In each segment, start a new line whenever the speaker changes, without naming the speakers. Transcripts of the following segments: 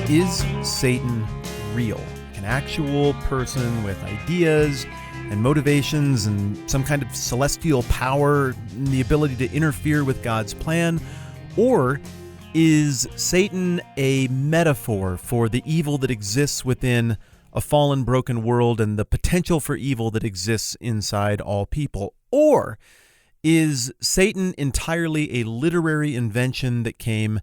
Is Satan real? An actual person with ideas and motivations and some kind of celestial power and the ability to interfere with God's plan? Or is Satan a metaphor for the evil that exists within a fallen, broken world and the potential for evil that exists inside all people? Or is Satan entirely a literary invention that came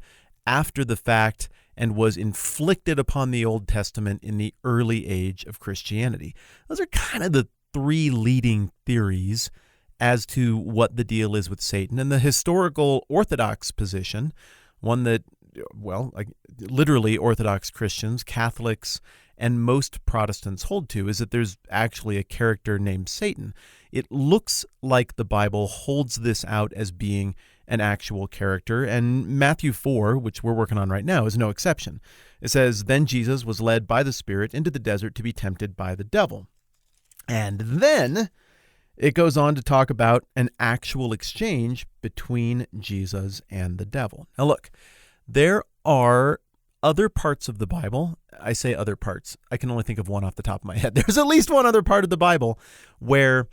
after the fact and was inflicted upon the Old Testament in the early age of Christianity? Those are kind of the three leading theories as to what the deal is with Satan. And the historical Orthodox position, one that, literally Orthodox Christians, Catholics, and most Protestants hold to, is that there's actually a character named Satan. It looks like the Bible holds this out as being an actual character, and Matthew 4, which we're working on right now, is no exception. It says, "Then Jesus was led by the Spirit into the desert to be tempted by the devil." And then it goes on to talk about an actual exchange between Jesus and the devil. Now look, there are other parts of the Bible. I say other parts. I can only think of one off the top of my head. There's at least one other part of the Bible where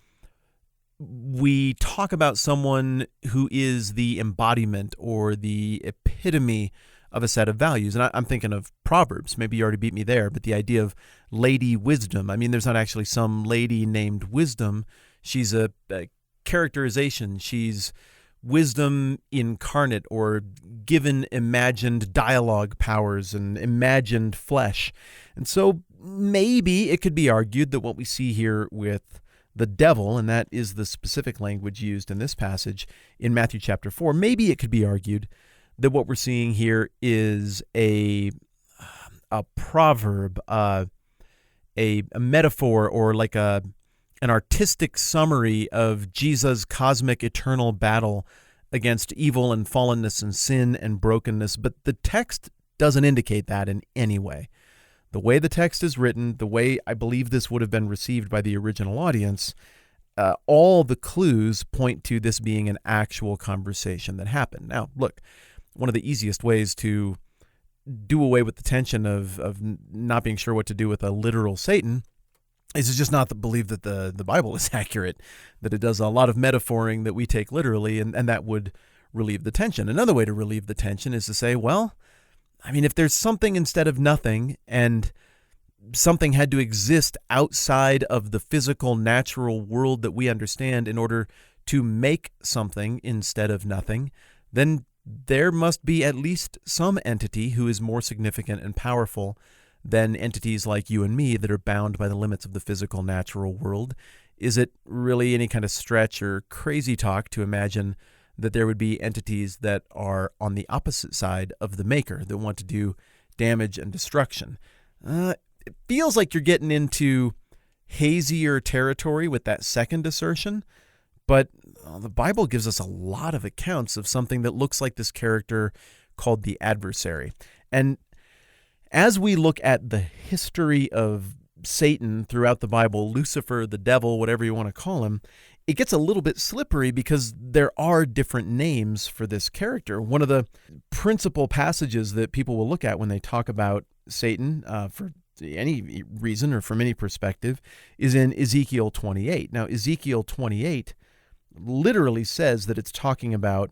we talk about someone who is the embodiment or the epitome of a set of values. And I'm thinking of Proverbs. Maybe you already beat me there, but the idea of Lady Wisdom. I mean, there's not actually some lady named Wisdom. She's a characterization. She's wisdom incarnate, or given imagined dialogue powers and imagined flesh. And so maybe it could be argued that what we see here with the devil, and that is the specific language used in this passage in Matthew chapter 4, maybe it could be argued that what we're seeing here is a proverb, a metaphor, or like an artistic summary of Jesus' cosmic eternal battle against evil and fallenness and sin and brokenness. But the text doesn't indicate that in any way. The way the text is written, the way I believe this would have been received by the original audience, all the clues point to this being an actual conversation that happened. Now, look, one of the easiest ways to do away with the tension of not being sure what to do with a literal Satan is to just not to believe that the Bible is accurate, that it does a lot of metaphoring that we take literally, and that would relieve the tension. Another way to relieve the tension is to say, well, I mean, if there's something instead of nothing, and something had to exist outside of the physical, natural world that we understand in order to make something instead of nothing, then there must be at least some entity who is more significant and powerful than entities like you and me that are bound by the limits of the physical, natural world. Is it really any kind of stretch or crazy talk to imagine that there would be entities that are on the opposite side of the maker, that want to do damage and destruction? It feels like you're getting into hazier territory with that second assertion, but the Bible gives us a lot of accounts of something that looks like this character called the adversary. And as we look at the history of Satan throughout the Bible, Lucifer, the devil, whatever you want to call him, it gets a little bit slippery because there are different names for this character. One of the principal passages that people will look at when they talk about Satan, for any reason or from any perspective, is in Ezekiel 28. Now, Ezekiel 28 literally says that it's talking about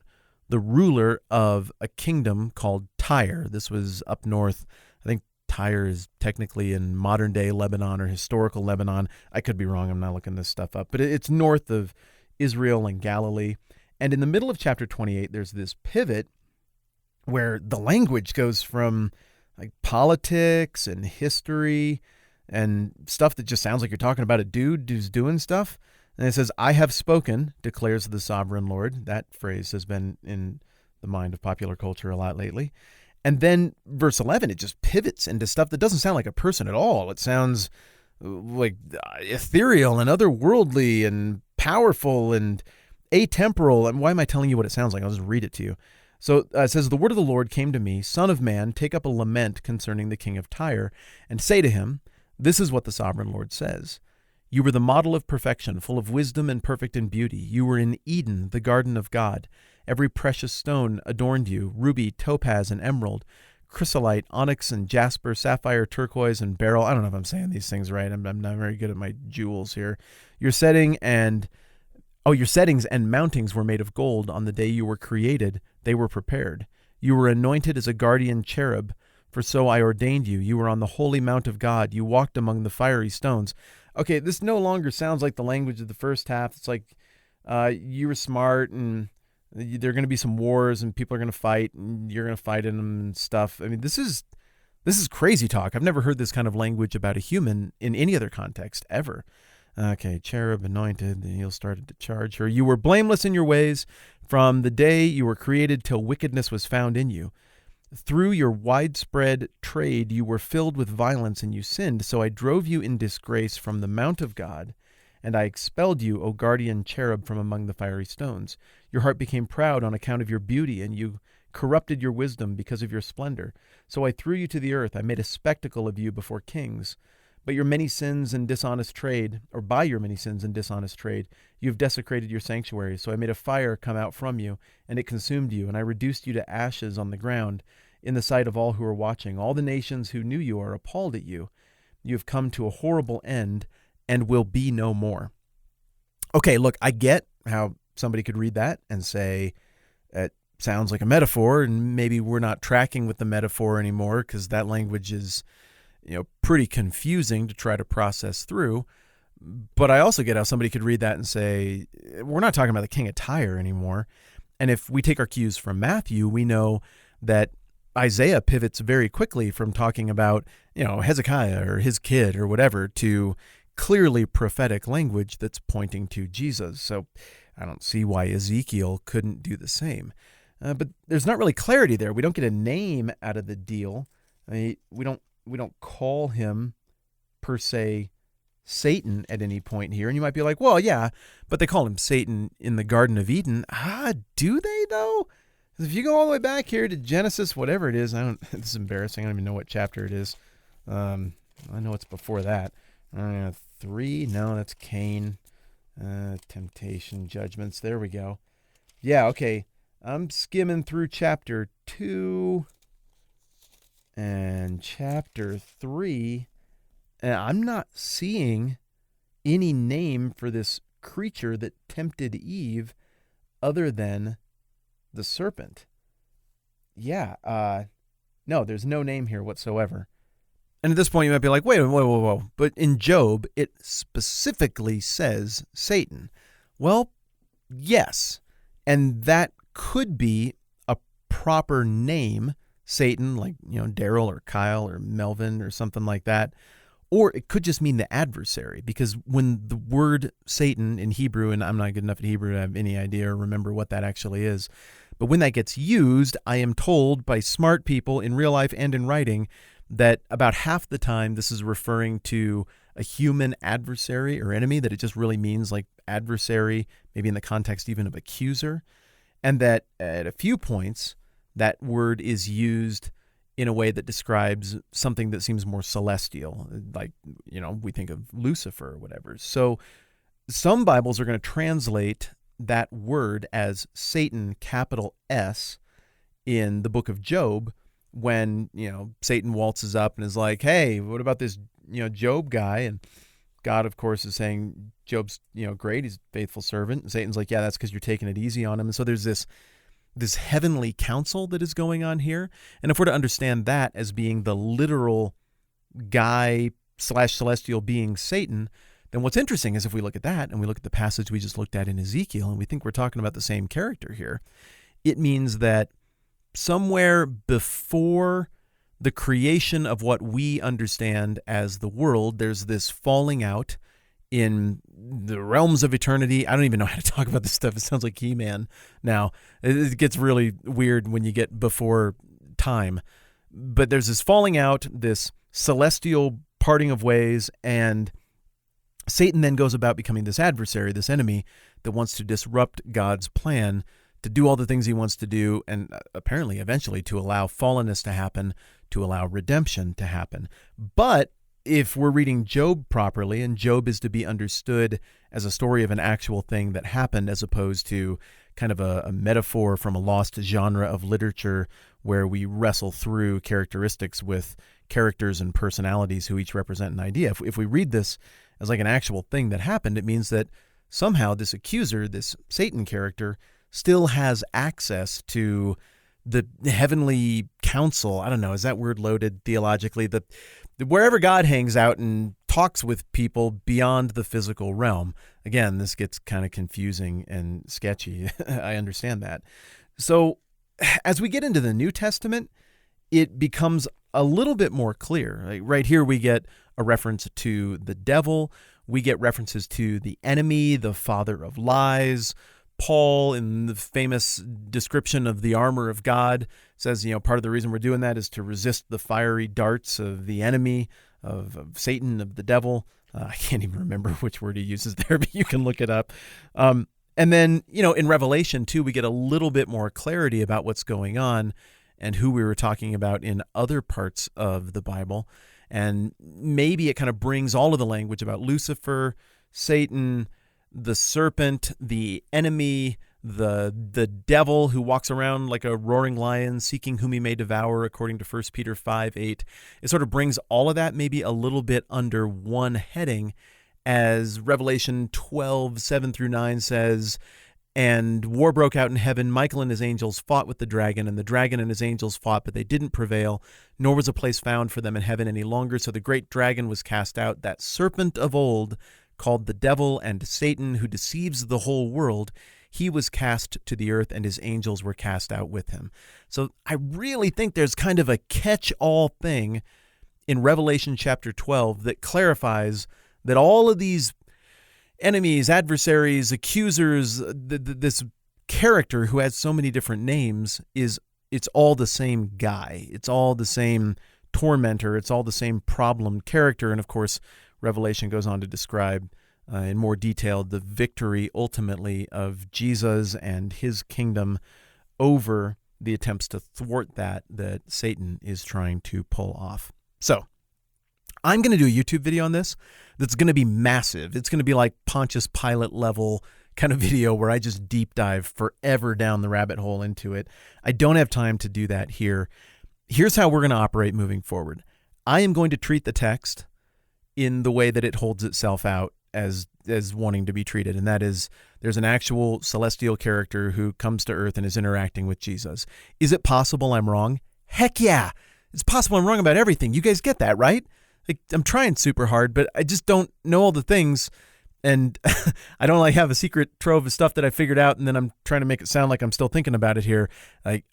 the ruler of a kingdom called Tyre. This was up north. I think Tyre is technically in modern-day Lebanon or historical Lebanon. I could be wrong. I'm not looking this stuff up. But it's north of Israel and Galilee. And in the middle of chapter 28, there's this pivot where the language goes from like politics and history and stuff that just sounds like you're talking about a dude who's doing stuff. And it says, "I have spoken, declares the sovereign Lord." That phrase has been in the mind of popular culture a lot lately. And then verse 11, it just pivots into stuff that doesn't sound like a person at all. It sounds like ethereal and otherworldly and powerful and atemporal. And why am I telling you what it sounds like? I'll just read it to you. So it says, "The word of the Lord came to me, Son of man, take up a lament concerning the king of Tyre, and say to him, this is what the sovereign Lord says. You were the model of perfection, full of wisdom and perfect in beauty. You were in Eden, the garden of God. Every precious stone adorned you, ruby, topaz, and emerald, chrysolite, onyx, and jasper, sapphire, turquoise, and beryl. I don't know if I'm saying these things right. I'm not very good at my jewels here. Your settings and mountings were made of gold. On the day you were created, they were prepared. You were anointed as a guardian cherub, for so I ordained you. You were on the holy mount of God. You walked among the fiery stones. Okay, this no longer sounds like the language of the first half. It's like you were smart, and there are going to be some wars, and people are going to fight, and you're going to fight in them and stuff. I mean, this is crazy talk. I've never heard this kind of language about a human in any other context ever. Okay, cherub anointed, the heel started to charge her. You were blameless in your ways from the day you were created till wickedness was found in you. Through your widespread trade, you were filled with violence and you sinned. So I drove you in disgrace from the mount of God, and I expelled you, O guardian cherub, from among the fiery stones. Your heart became proud on account of your beauty, and you corrupted your wisdom because of your splendor. So I threw you to the earth. I made a spectacle of you before kings. But your many sins and dishonest trade, or by your many sins and dishonest trade, you have desecrated your sanctuary. So I made a fire come out from you, and it consumed you, and I reduced you to ashes on the ground in the sight of all who are watching. All the nations who knew you are appalled at you. You have come to a horrible end and will be no more. Okay, look, I get how somebody could read that and say, it sounds like a metaphor, and maybe we're not tracking with the metaphor anymore because that language is pretty confusing to try to process through. But I also get how somebody could read that and say, we're not talking about the king of Tyre anymore. And if we take our cues from Matthew, we know that Isaiah pivots very quickly from talking about, Hezekiah or his kid or whatever to clearly prophetic language that's pointing to Jesus. So I don't see why Ezekiel couldn't do the same. But there's not really clarity there. We don't get a name out of the deal. We don't call him per se Satan at any point here. And you might be like, well, yeah, but they call him Satan in the Garden of Eden. Do they though? If you go all the way back here to Genesis, whatever it is, this is embarrassing. I don't even know what chapter it is. I know it's before that. 3, no, that's Cain. Temptation, judgments. There we go. Yeah, okay. I'm skimming through chapter 2 and chapter 3, and I'm not seeing any name for this creature that tempted Eve other than the serpent. Yeah, no, there's no name here whatsoever. And at this point, you might be like, whoa. But in Job, it specifically says Satan. Well, yes, and that could be a proper name, Satan, like, Daryl or Kyle or Melvin or something like that. Or it could just mean the adversary, because when the word Satan in Hebrew, and I'm not good enough at Hebrew to have any idea or remember what that actually is, but when that gets used, I am told by smart people in real life and in writing that about half the time this is referring to a human adversary or enemy, that it just really means like adversary, maybe in the context even of accuser, and that at a few points that word is used in a way that describes something that seems more celestial, like, we think of Lucifer or whatever. So some Bibles are going to translate that word as Satan, capital S, in the book of Job, when, Satan waltzes up and is like, hey, what about this, Job guy? And God, of course, is saying, Job's, great, he's a faithful servant. And Satan's like, yeah, that's because you're taking it easy on him. And so there's this heavenly counsel that is going on here. And if we're to understand that as being the literal guy / celestial being Satan, then what's interesting is if we look at that and we look at the passage we just looked at in Ezekiel, and we think we're talking about the same character here, it means that somewhere before the creation of what we understand as the world, there's this falling out in the realms of eternity. I don't even know how to talk about this stuff. It sounds like He-Man now. It gets really weird when you get before time. But there's this falling out, this celestial parting of ways, and Satan then goes about becoming this adversary, this enemy that wants to disrupt God's plan, to do all the things he wants to do, and apparently eventually to allow fallenness to happen, to allow redemption to happen. But if we're reading Job properly, and Job is to be understood as a story of an actual thing that happened as opposed to kind of a metaphor from a lost genre of literature where we wrestle through characteristics with characters and personalities who each represent an idea. If we read this as like an actual thing that happened, it means that somehow this accuser, this Satan character, still has access to the heavenly council. I don't know, is that word loaded theologically? Wherever God hangs out and talks with people beyond the physical realm. Again, this gets kind of confusing and sketchy. I understand that. So as we get into the New Testament, it becomes a little bit more clear. Like right here, we get a reference to the devil. We get references to the enemy, the father of lies. Paul, in the famous description of the armor of God, says, part of the reason we're doing that is to resist the fiery darts of the enemy, of Satan, of the devil. I can't even remember which word he uses there, but you can look it up. And then, in Revelation, too, we get a little bit more clarity about what's going on and who we were talking about in other parts of the Bible. And maybe it kind of brings all of the language about Lucifer, Satan, the serpent, the enemy, the devil who walks around like a roaring lion seeking whom he may devour, according to 1 Peter 5:8. It sort of brings all of that maybe a little bit under one heading, as Revelation 12:7-9 says, "And war broke out in heaven. Michael and his angels fought with the dragon, and the dragon and his angels fought, but they didn't prevail, nor was a place found for them in heaven any longer. So the great dragon was cast out, that serpent of old, called the devil and Satan, who deceives the whole world. He was cast to the earth, and his angels were cast out with him." So I really think there's kind of a catch-all thing in Revelation chapter 12 that clarifies that all of these enemies, adversaries, accusers, this character who has so many different names, it's all the same guy. It's all the same tormentor. It's all the same problem character. And of course, Revelation goes on to describe in more detail the victory ultimately of Jesus and his kingdom over the attempts to thwart that Satan is trying to pull off. So I'm going to do a YouTube video on this that's going to be massive. It's going to be like Pontius Pilate level kind of video where I just deep dive forever down the rabbit hole into it. I don't have time to do that here. Here's how we're going to operate moving forward. I am going to treat the text in the way that it holds itself out as wanting to be treated, and that is there's an actual celestial character who comes to earth and is interacting with Jesus. Is it possible I'm wrong? Heck yeah! It's possible I'm wrong about everything. You guys get that, right? Like, I'm trying super hard, but I just don't know all the things, and I don't have a secret trove of stuff that I figured out, and then I'm trying to make it sound like I'm still thinking about it here.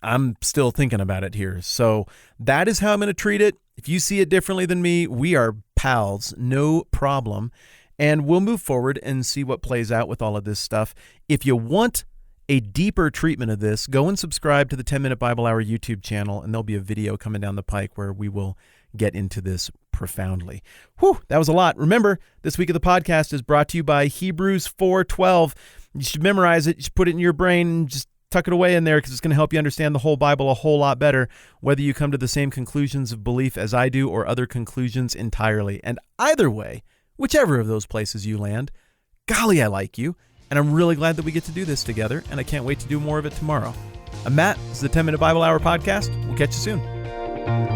I'm still thinking about it here. So that is how I'm going to treat it. If you see it differently than me, we are pals, no problem. And we'll move forward and see what plays out with all of this stuff. If you want a deeper treatment of this, go and subscribe to the 10-Minute Bible Hour YouTube channel, and there'll be a video coming down the pike where we will get into this profoundly. Whew, that was a lot. Remember, this week of the podcast is brought to you by Hebrews 4:12. You should memorize it. You should put it in your brain and just tuck it away in there, because it's going to help you understand the whole Bible a whole lot better, whether you come to the same conclusions of belief as I do or other conclusions entirely. And either way, whichever of those places you land, golly, I like you, and I'm really glad that we get to do this together, and I can't wait to do more of it tomorrow. I'm Matt. This is the 10-Minute Bible Hour podcast. We'll catch you soon.